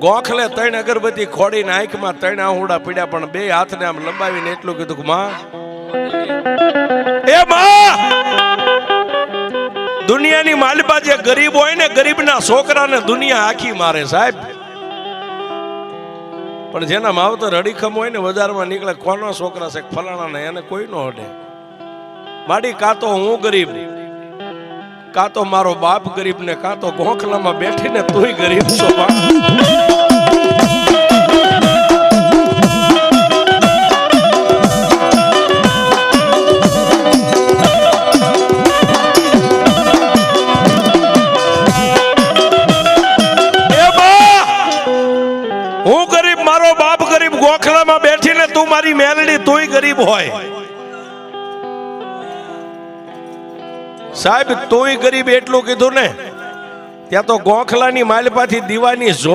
ગોખલે 3 અગરબત્તી ખોડીને આંખમાં 3 આહુડા પીડ્યા, પણ 2 હાથને આમ લંબાવીને એટલું કીધું કે માં, એ માં, દુનિયાની માલિપા જે ગરીબ હોય ને, ગરીબના છોકરાને દુનિયા આખી મારે સાહેબ. પણ જેના માવતર અડીખમ હોય ને, બજારમાં નીકળે કોનો છોકરા છે ફલાણા ને, એને કોઈ નો અડે. માડી કાં તો હું ગરીબ, કાં તો મારો બાપ ગરીબ, ને કાં તો ગોખલામાં બેઠીને તુંય ગરીબ છો. હું ગરીબ, મારો બાપ ગરીબ, ગોખલામાં બેઠીને તું મારી મેલડી, તુંય ગરીબ હોય. સાહેબ તુંય ગરીબ એટલું કીધું ને, ત્યાં તો ગોખલાની માલપાથી દીવાની